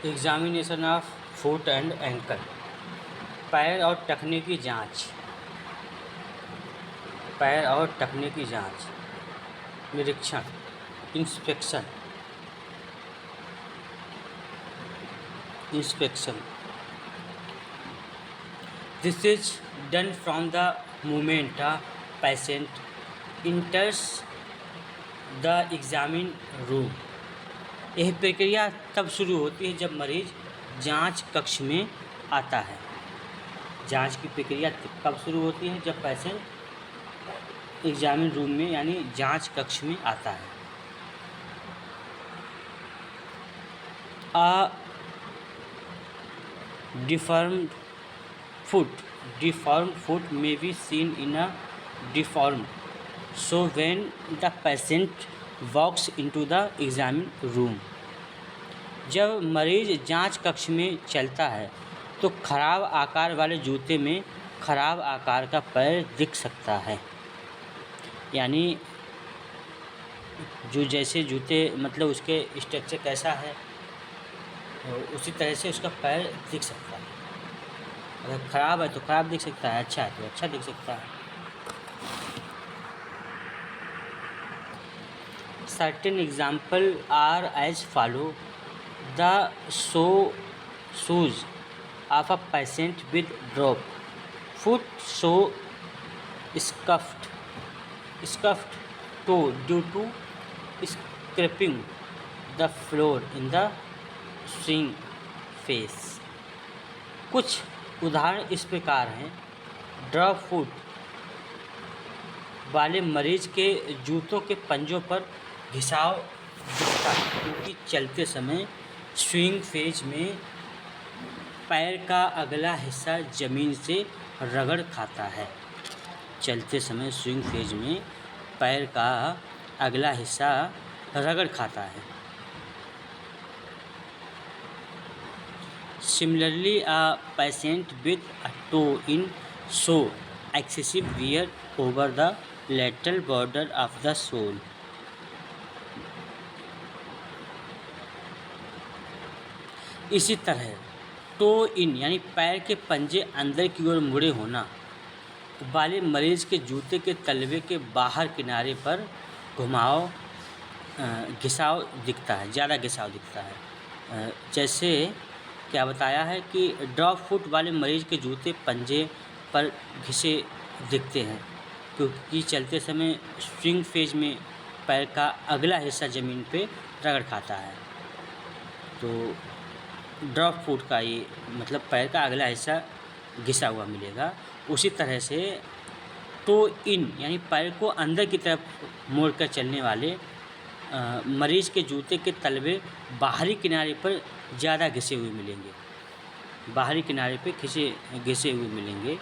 Examination of foot and ankle. पैर और टखने की जांच। पैर और टखने की जांच। निरीक्षण, inspection. Inspection this is done from the moment a patient इंटर्स the examine room. यह प्रक्रिया तब शुरू होती है जब मरीज जांच कक्ष में आता है। जांच की प्रक्रिया कब शुरू होती है? जब पेशेंट एग्जामिन रूम में यानी जांच कक्ष में आता है। A deformed foot may be seen in a deformed. So when the patient walks into the exam room, जब मरीज जांच कक्ष में चलता है तो खराब आकार वाले जूते में खराब आकार का पैर दिख सकता है। यानी जो जैसे जूते मतलब उसके स्ट्रक्चर कैसा है उसी तरह से उसका पैर दिख सकता है। अगर ख़राब है तो ख़राब दिख सकता है, अच्छा है तो अच्छा दिख सकता है। Certain example are as follow. The shoes of a patient with drop foot show scuffed toe due to scraping the floor in the swing phase. कुछ उदाहरण इस प्रकार हैं। ड्रॉप फुट वाले मरीज के जूतों के पंजों पर घिसाव दिखता है क्योंकि चलते समय स्विंग फेज में पैर का अगला हिस्सा ज़मीन से रगड़ खाता है। चलते समय स्विंग फेज में पैर का अगला हिस्सा रगड़ खाता है। Similarly, a patient with a toe in show excessive wear over the lateral border of the sole. इसी तरह टो इन यानी पैर के पंजे अंदर की ओर मुड़े होना वाले मरीज के जूते के तलवे के बाहर किनारे पर घिसाव दिखता है, ज़्यादा घिसाव दिखता है। जैसे क्या बताया है कि ड्रॉप फुट वाले मरीज के जूते पंजे पर घिसे दिखते हैं क्योंकि चलते समय स्विंग फेज में पैर का अगला हिस्सा ज़मीन पे रगड़ खाता है। तो ड्रॉप फुट का ये मतलब पैर का अगला हिस्सा घिसा हुआ मिलेगा। उसी तरह से टो इन यानी पैर को अंदर की तरफ मोड़ कर चलने वाले मरीज के जूते के तलवे बाहरी किनारे पर ज़्यादा घिसे हुए मिलेंगे, बाहरी किनारे पे घिसे हुए मिलेंगे।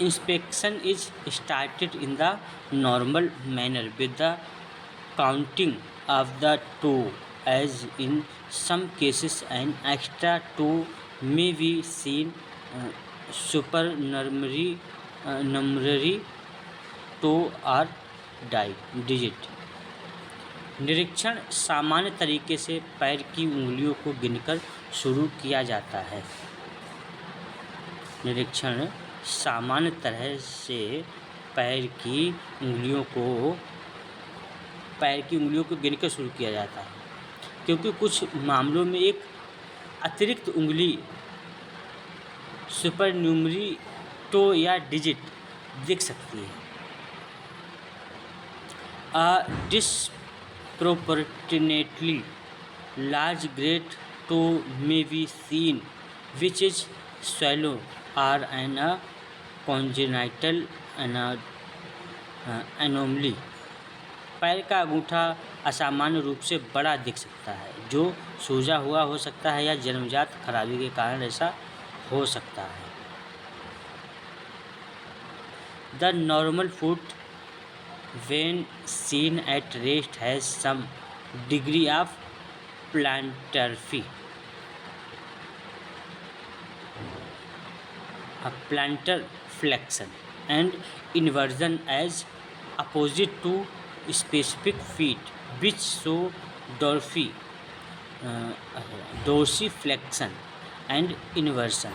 Inspection is started in the normal manner with the counting of the toe as in some cases an extra toe may be seen supernumerary toe और डिजिट। निरीक्षण सामान्य तरीके से पैर की उंगलियों को गिनकर शुरू किया जाता है। निरीक्षण सामान्य तरह से पैर की उंगलियों को गिनकर शुरू किया जाता है क्योंकि कुछ मामलों में एक अतिरिक्त उंगली सुपरन्यूमरी टो या डिजिट दिख सकती है। A disproportionately large great toe may be seen, which is shallow or an congenital anomaly. पैर का अंगूठा असामान्य रूप से बड़ा दिख सकता है जो सूजा हुआ हो सकता है या जन्मजात खराबी के कारण ऐसा हो सकता है। The normal foot when seen at rest has some degree of plantar flexion and inversion as opposite to specific feet which show dorsi dorsiflexion and inversion.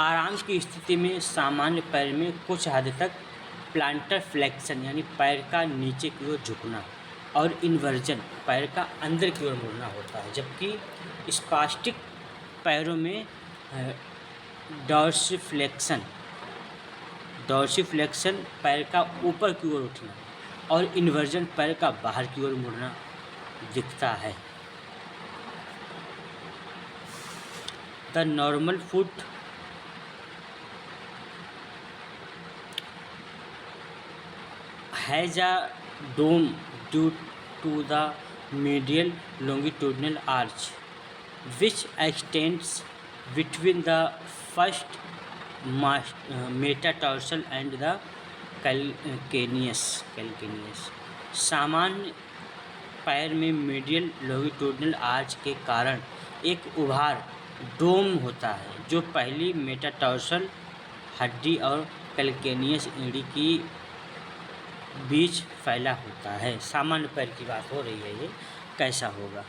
आराम की स्थिति में सामान्य पैर में कुछ हद तक प्लांटर फ्लेक्शन यानी पैर का नीचे की ओर झुकना और इन्वर्जन पैर का अंदर की ओर मुड़ना होता है, जबकि स्पास्टिक पैरों में डॉर्सीफ्लेक्शन पैर का ऊपर की ओर उठना और इन्वर्जन पैर का बाहर की ओर मुड़ना दिखता है। The normal foot has a dome due to the medial longitudinal arch which extends between the first metatarsal and the calcaneus। सामान्य पैर में मीडियल लॉन्गिट्यूडिनल आर्च के कारण एक उभार डोम होता है जो पहली मेटाटार्सल हड्डी और कैल्केनियस एड़ी की बीच फैला होता है। सामान्य पैर की बात हो रही है, ये कैसा होगा।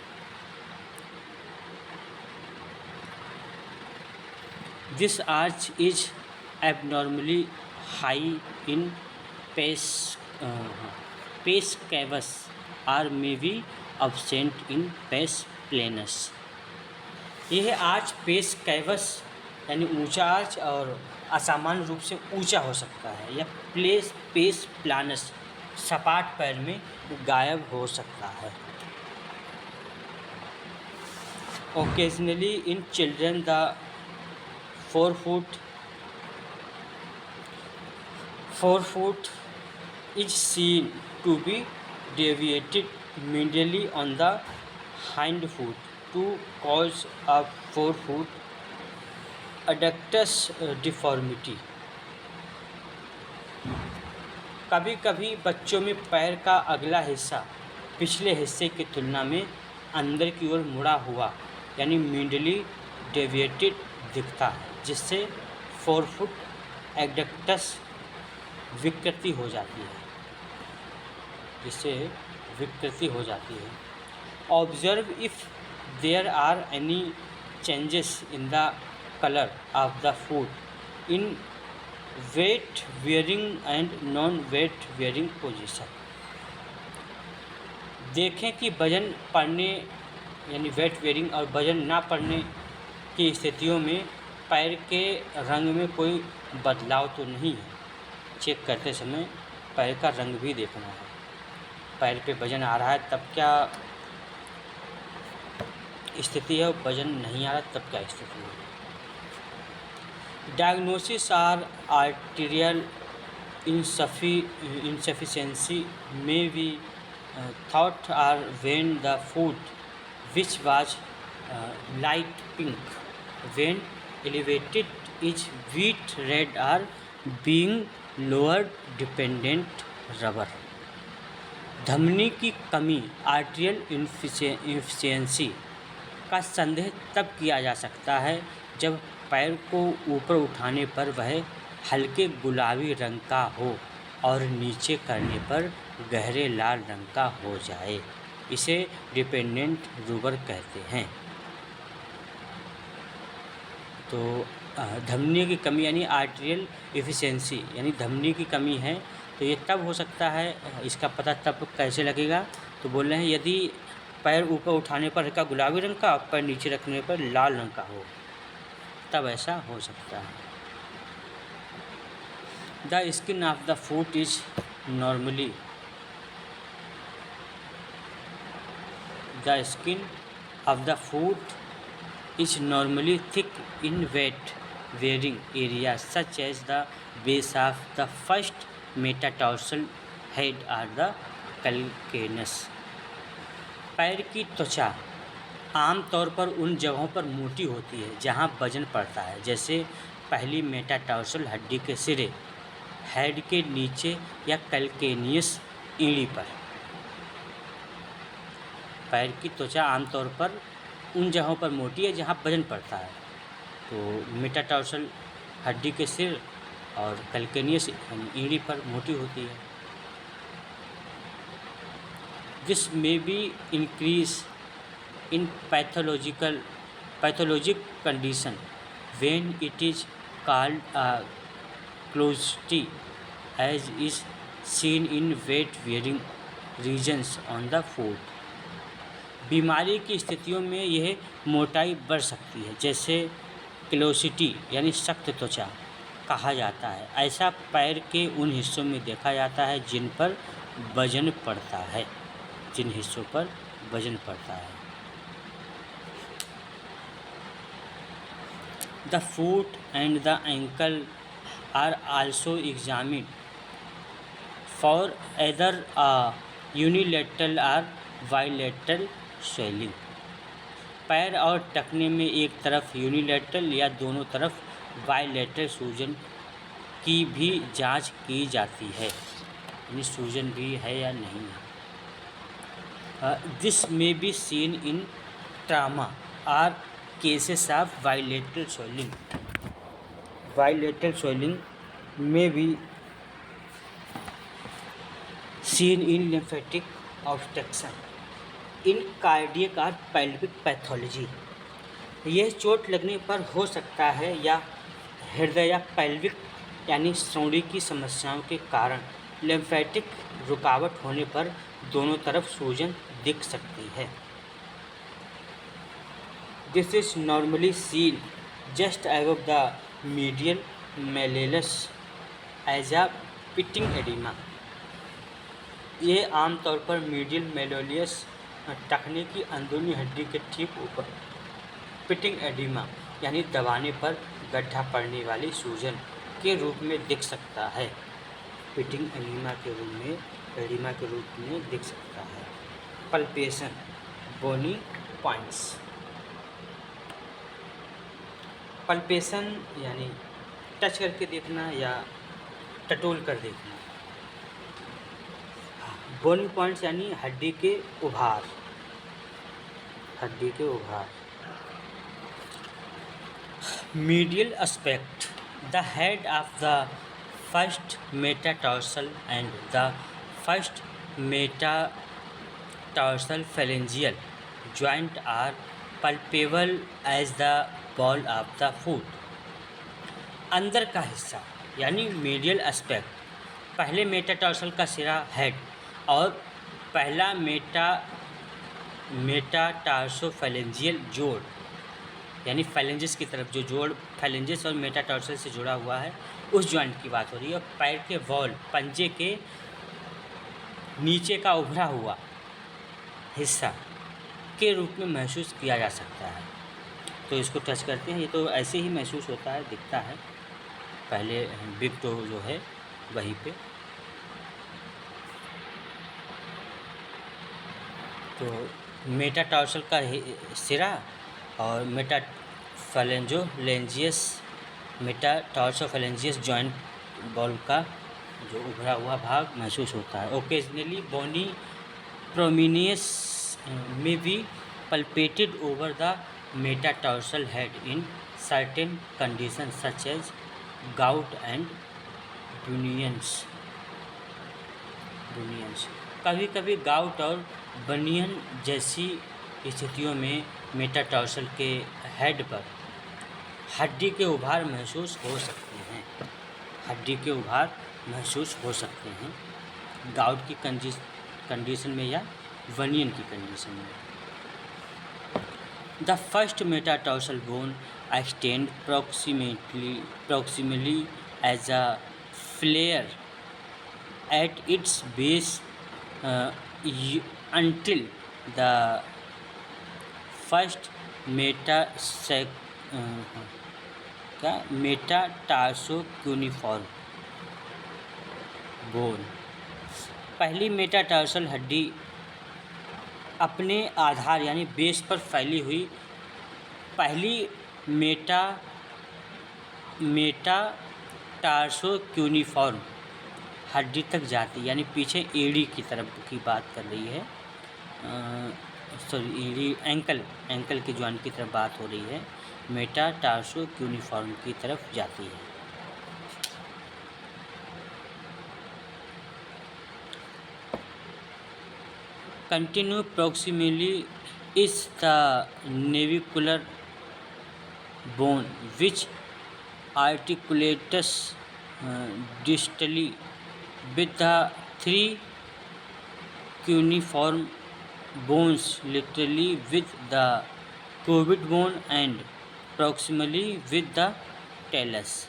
This arch is abnormally high in pes cavus or may be absent in pes planus. यह आर्च पेस कैवस यानी ऊंचा आर्च और असामान्य रूप से ऊंचा हो सकता है या पेस प्लानस सपाट पैर में गायब हो सकता है। Occasionally in children the forefoot is seen to be deviated medially on the hind foot to cause a forefoot adductus deformity। कभी कभी बच्चों में पैर का अगला हिस्सा पिछले हिस्से की तुलना में अंदर की ओर मुड़ा हुआ यानी मीडियली डेविएटेड दिखता है, जिससे फोरफुट एडक्टस विकृति हो जाती है। Observe if there are any changes in the colour of the foot in weight bearing and non weight bearing position. देखें कि वजन पड़ने यानी वेट वेयरिंग और वजन ना पड़ने की स्थितियों में पैर के रंग में कोई बदलाव तो नहीं है। चेक करते समय पैर का रंग भी देखना है। पैर पे वजन आ रहा है तब क्या स्थिति है, वजन नहीं आ रहा तब क्या स्थिति है। Diagnosis are arterial insufficiency may be thought are when the foot which was light pink when elevated is wheat red or being lowered dependent rubber। धमनी की कमी आर्टीरियल इनफिशियंसी का संदेह तब किया जा सकता है जब पैर को ऊपर उठाने पर वह हल्के गुलाबी रंग का हो और नीचे करने पर गहरे लाल रंग का हो जाए। इसे डिपेंडेंट रूबर कहते हैं। तो धमनी की कमी यानी आर्टीरियल एफिशिएंसी यानी धमनी की कमी है, तो ये तब हो सकता है। इसका पता तब कैसे लगेगा, तो बोल रहे हैं यदि पैर ऊपर उठाने पर हल्का गुलाबी रंग का, पैर नीचे रखने पर लाल रंग का हो, तब ऐसा हो सकता है। The skin of the foot is normally the skin of the foot is normally thick in weight bearing area such as the base of the first metatarsal head और द कैल्केनस। पैर की त्वचा आमतौर पर उन जगहों पर मोटी होती है जहां वजन पड़ता है, जैसे पहली मेटाटार्सल हड्डी के सिरे, हेड के नीचे या कैल्केनियस एड़ी पर। पैर की त्वचा आमतौर पर उन जगहों पर मोटी है जहां वजन पड़ता है, तो मेटाटार्सल हड्डी के सिर, और कैल्केनियस यानी एड़ी पर मोटी होती है। This may be increase in pathologic condition when it is called a closety as is seen in weight bearing regions on the foot। बीमारी की स्थितियों में यह मोटाई बढ़ सकती है, जैसे क्लोसिटी यानी सख्त त्वचा कहा जाता है। ऐसा पैर के उन हिस्सों में देखा जाता है जिन पर वजन पड़ता है, जिन हिस्सों पर वजन पड़ता है। The foot and the ankle are also examined for either unilateral or bilateral swelling। पैर और टखने में एक तरफ यूनिलैटरल या दोनों तरफ बायलैटरल सूजन की भी जांच की जाती है, यानी सूजन भी है या नहीं है। This may be seen in trauma और cases of bilateral swelling। Bilateral swelling may be seen in lymphatic obstruction in cardiac or pelvic pathology। यह चोट लगने पर हो सकता है या हृदय या पैल्विक यानी श्रोणि की समस्याओं के कारण लिम्फेटिक रुकावट होने पर दोनों तरफ सूजन दिख सकती है। This is normally seen just above the medial malleolus as a pitting edema। ये आमतौर पर मीडियल मेलोलियस टखने की अंदरूनी हड्डी के ठीक ऊपर पिटिंग एडिमा यानी दबाने पर गड्ढा पड़ने वाली सूजन के रूप में दिख सकता है। पिटिंग एडिमा के रूप में दिख सकता है। पल्पेशन बोनी पॉइंट्स। पल्पेशन यानी टच करके देखना या टटोल कर देखना। बोनी पॉइंट्स यानी हड्डी के उभार। Medial aspect the head of the first metatarsal and the first metatarsal phalangeal joint are palpable as the ball of the foot। अंदर का हिस्सा यानी मीडियल एस्पेक्ट, पहले मेटाटार्सल का सिरा हेड और पहला मेटाटार्सोफैलेंजियल जोड़ यानी फैलेंजिस की तरफ जो जोड़ फैलेंजिस और मेटाटार्सल से जुड़ा हुआ है उस जॉइंट की बात हो रही है। और पैर के बॉल पंजे के नीचे का उभरा हुआ हिस्सा के रूप में महसूस किया जा सकता है। तो इसको टच करते हैं, ये तो ऐसे ही महसूस होता है, दिखता है। पहले बिग टो जो है वहीं पे, तो मेटाटार्सल का सिरा और मेटाटार्सोफैलेंजियस जॉइंट बॉल का जो उभरा हुआ भाग महसूस होता है। Occasionally bony prominences may be palpated over the metatarsal head in certain conditions such as gout and bunions। कभी कभी गाउट और बनियन जैसी स्थितियों में मेटाटार्सल के हेड पर हड्डी के उभार महसूस हो सकते हैं। गाउट की कंडीशन में या बनियन की कंडीशन में। The first metatarsal bone extends proximally as a flare at its base until the first metatarso-cuneiform bone। पहली मेटाटार्सल हड्डी अपने आधार यानी बेस पर फैली हुई पहली मेटाटार्सोक्यूनिफॉर्म हड्डी तक जाती, यानी पीछे एड़ी की तरफ की बात कर रही है, एड़ी एंकल के जॉइंट की तरफ बात हो रही है, मेटाटार्सोक्यूनिफॉर्म की तरफ जाती है। Continue proximally is the navicular bone which articulates uh, distally with the three cuneiform bones laterally with the covert bone and proximally with the talus.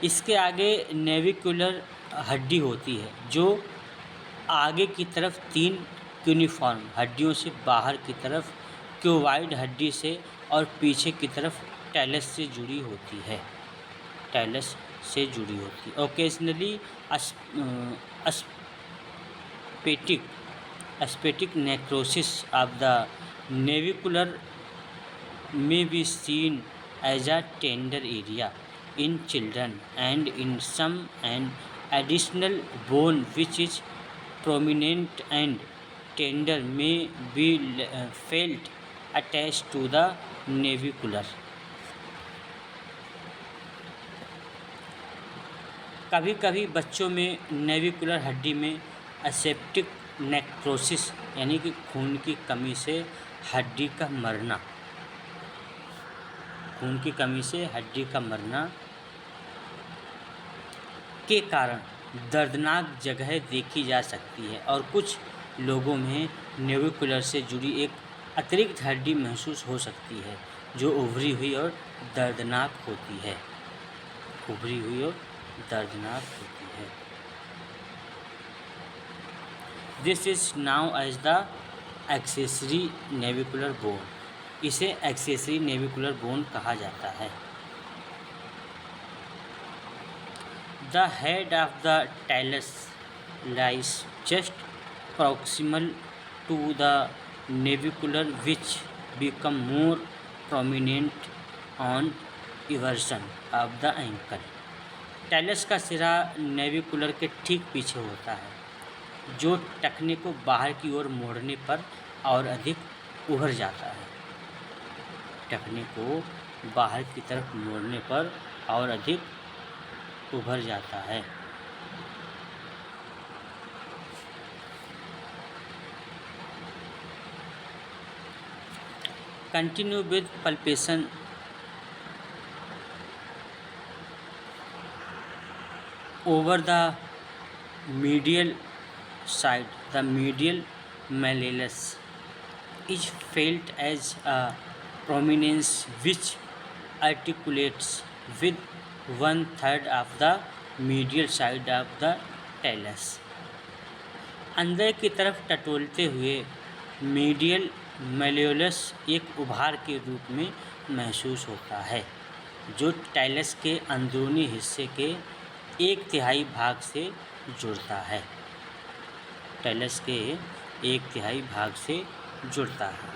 इसके आगे नेविकुलर हड्डी होती है जो आगे की तरफ तीन यूनिफॉर्म हड्डियों से बाहर की तरफ क्यूवाइड हड्डी से और पीछे की तरफ टैलस से जुड़ी होती है। टैलस से जुड़ी होती है। Occasionally aseptic aseptic necrosis of the navicular may be seen as a tender area in children, and in some an additional bone which is prominent and tender may be felt attached to the navicular. कभी कभी बच्चों में navicular हड्डी में aseptic necrosis यानी कि खून की कमी से हड्डी का मरना खून की कमी से हड्डी का मरना के कारण दर्दनाक जगह देखी जा सकती है और कुछ लोगों में नेविकुलर से जुड़ी एक अतिरिक्त हड्डी महसूस हो सकती है जो उभरी हुई और दर्दनाक होती है। उभरी हुई और दर्दनाक होती है। This is known as the accessory navicular bone. इसे एक्सेसरी नेविकुलर बोन कहा जाता है। The head of the talus lies just proximal to the navicular which become more prominent on eversion of the ankle। Talus का सिरा navicular के ठीक पीछे होता है जो टखने को बाहर की ओर मोड़ने पर और अधिक उभर जाता है। टखने को बाहर की तरफ मोड़ने पर और अधिक उभर जाता है। Continue with palpation. Over the medial side, the medial malleolus is felt as a prominence which articulates with 1/3 of the medial side of the talus। अंदर की तरफ टटोलते हुए मीडियल मेलियोलस एक उभार के रूप में महसूस होता है जो टैलस के अंदरूनी हिस्से के 1/3 भाग से जुड़ता है। टैलस के 1/3 भाग से जुड़ता है।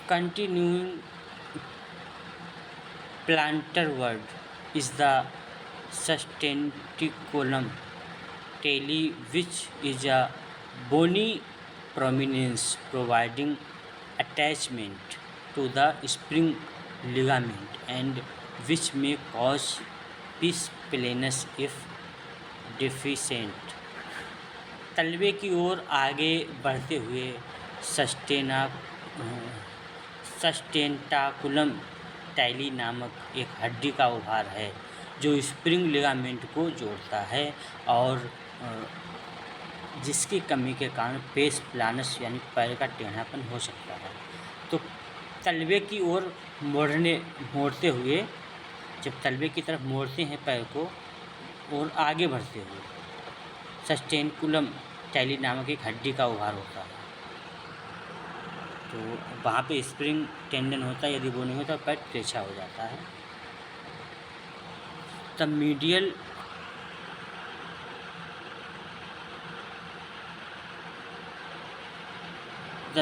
Continuing plantar word is the sustentaculum tali, which is a bony prominence providing attachment to the spring ligament and which may cause splenus if deficient। तलवे की ओर आगे बढ़ते हुए सस्टेंटाकुलम टैली नामक एक हड्डी का उभार है जो स्प्रिंग लिगामेंट को जोड़ता है और जिसकी कमी के कारण पेस प्लानस यानी पैर का टेढ़ापन हो सकता है। तो तलवे की ओर मोड़ते हुए जब तलवे की तरफ मोड़ते हैं पैर को और आगे बढ़ते हुए सस्टेंकुलम टैली नामक एक हड्डी का उभार होता है। तो वहाँ पे स्प्रिंग टेंडन होता है, यदि वो नहीं होता पैर तिरछा हो जाता है। The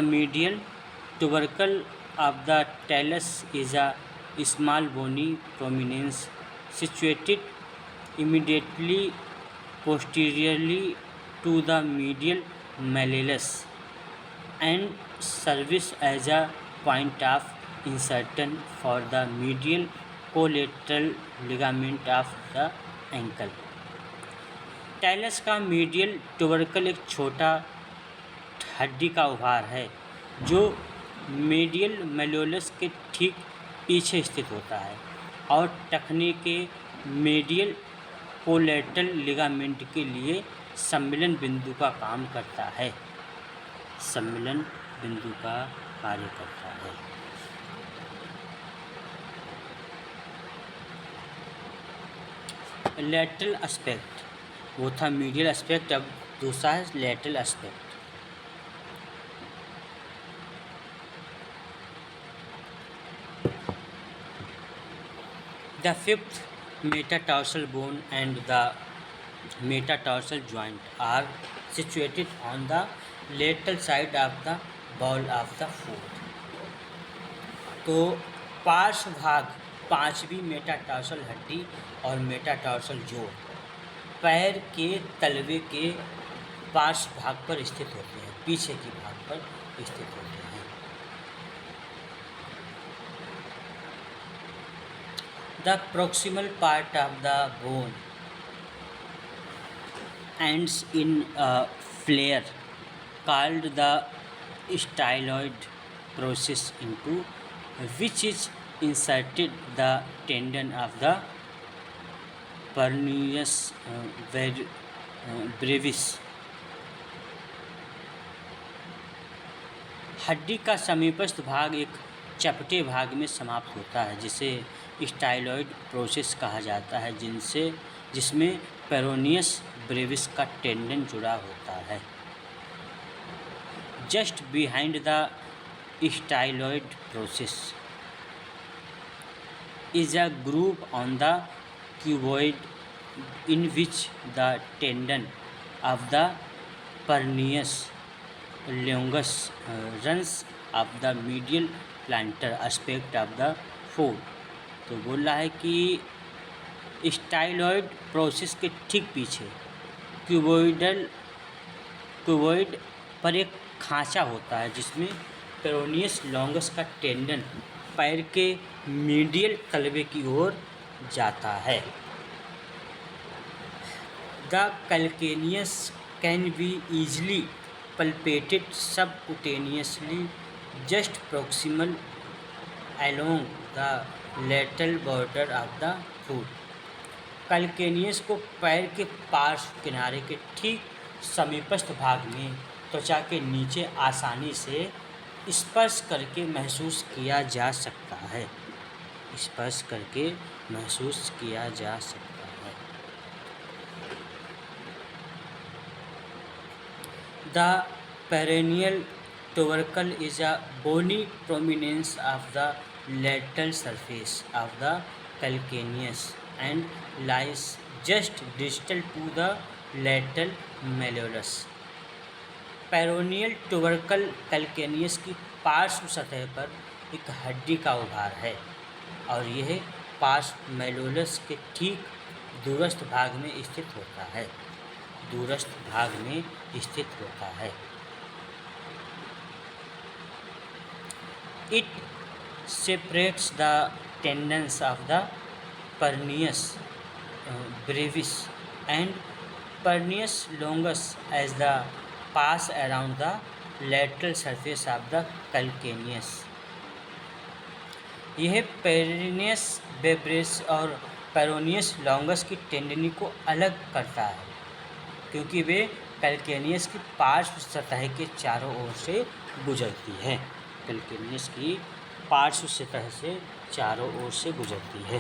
medial tubercle of the talus is a small bony prominence situated immediately posteriorly to the medial malleolus and serves as a point of insertion for the medial collateral ligament of the ankle। Talus का medial tubercle एक छोटा हड्डी का उभार है जो medial मेलोलस के ठीक पीछे स्थित होता है और टखने के मीडियल कोलेटरल लिगामेंट के लिए सम्मिलन बिंदु का काम करता है। सम्मिलन बिंदु का कार्य करता है। लैटरल एस्पेक्ट वो था मीडियल एस्पेक्ट, अब दूसरा है lateral aspect. The fifth metatarsal bone and the metatarsal joint are situated on the lateral side of the ball of the foot। तो पार्श्व भाग पांचवी मेटाटार्सल हड्डी और मेटाटार्सल जोड़ पैर के तलवे के पार्श्व भाग पर स्थित होते हैं, पीछे के भाग पर स्थित होते हैं। The proximal part of the bone ends in a flare called the styloid process into which is inserted the tendon of the peroneus brevis। हड्डी का समीपस्थ भाग एक चपटे भाग में समाप्त होता है जिसे स्टाइलॉइड प्रोसेस कहा जाता है, जिसमें पेरोनियस ब्रेविस का टेंडन जुड़ा होता है। Just behind the styloid process is a groove on the cuboid in which the tendon of the peroneus longus runs up the medial plantar aspect of the foot। तो बोल रहा है कि styloid process के ठीक पीछे क्यूबॉइड पर एक खांचा होता है जिसमें पेरोनियस लॉन्गस का टेंडन पैर के मीडियल तलवे की ओर जाता है। The calcaneus can be easily palpated subcutaneously just proximal along the lateral border of the foot. Calcaneus को पैर के पार्श्व किनारे के ठीक समीपस्थ भाग में त्वचा के नीचे आसानी से स्पर्श करके महसूस किया जा सकता है। स्पर्श करके महसूस किया जा सकता है। The perennial tubercle is a bony prominence of the lateral surface of the calcaneus and lies just distal to the lateral malleolus। Peroneal tubercle calcaneus की पार्श्व सतह पर एक हड्डी का उभार है और यह पार्श्व मेलोलस के ठीक दूरस्थ भाग में स्थित होता है। दूरस्थ भाग में स्थित होता है। It separates the tendons of the peroneus brevis and peroneus longus as the pass around the lateral surface of the calcaneus। यह पेरोनियस ब्रेविस और पेरोनियस लॉन्गस की टेंडनी को अलग करता है क्योंकि वे कैलकेनियस की पार्श्व सतह के चारों ओर से गुजरती है। कैलकेनियस की पार्श्व सतह से चारों ओर से गुजरती है।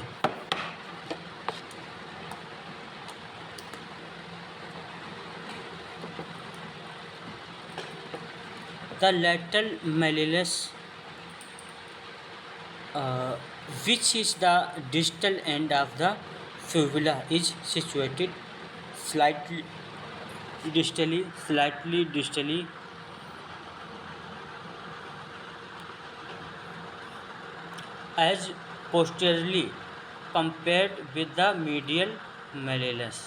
The lateral malleolus which is the distal end of the fibula is situated slightly distally as posteriorly compared with the medial malleolus.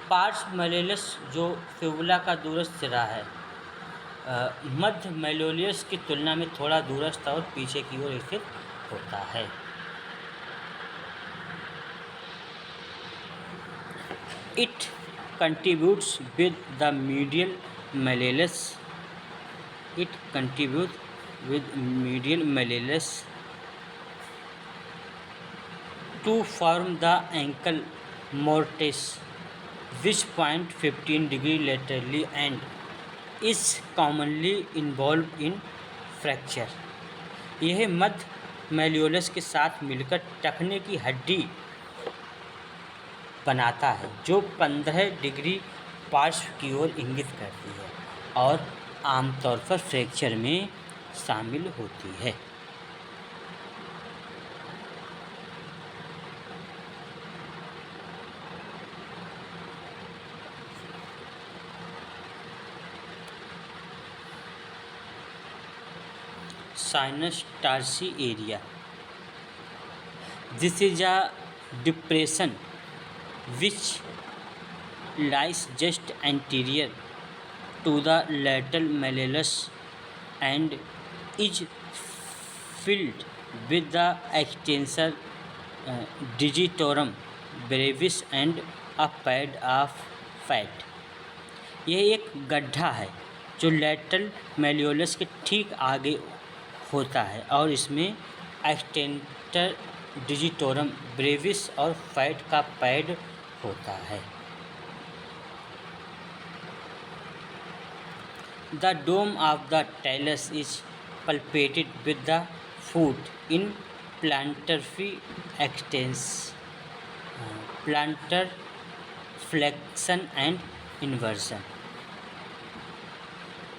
पार्श्व malleolus जो फिबुला का दूरस्थ सिरा है मध्य malleolus की तुलना में थोड़ा दूरस्थ और पीछे की ओर स्थित होता है। It contributes with the medial malleolus. It contributes with medial malleolus to form the ankle mortise, which point 15 degree laterally and is commonly involved in fracture. यह मध्य malleolus के साथ मिलकर टखने की हड्डी बनाता है जो 15 डिग्री पार्श्व की ओर इंगित करती है और आमतौर पर फ्रैक्चर में शामिल होती है। Sinus tarsi area, this is a depression which lies just anterior to the lateral malleolus and is filled with the extensor digitorum brevis and a pad of fat. यह एक गड्ढा है जो लैटरल malleolus के ठीक आगे होता है और इसमें एक्सटेंटर डिजिटोरम ब्रेविस और फैट का पैड होता है। The dome of the talus is palpated with the foot in plantar flexion and inversion.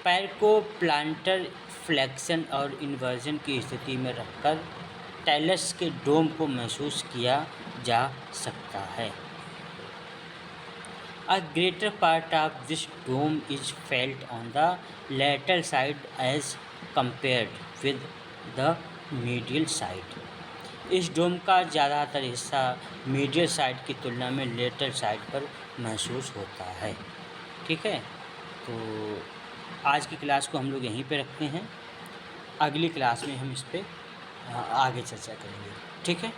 पैर को प्लांटर फ्लेक्शन और इन्वर्जन की स्थिति में रखकर टेलस के डोम को महसूस किया जा सकता है। A greater part of this dome is felt on the lateral side as compared with the medial side. इस डोम का ज़्यादातर हिस्सा मीडियल साइड की तुलना में लेटरल साइड पर महसूस होता है। ठीक है, तो आज की क्लास को हम लोग यहीं पे रखते हैं। अगली क्लास में हम इस पर आगे चर्चा करेंगे। ठीक है।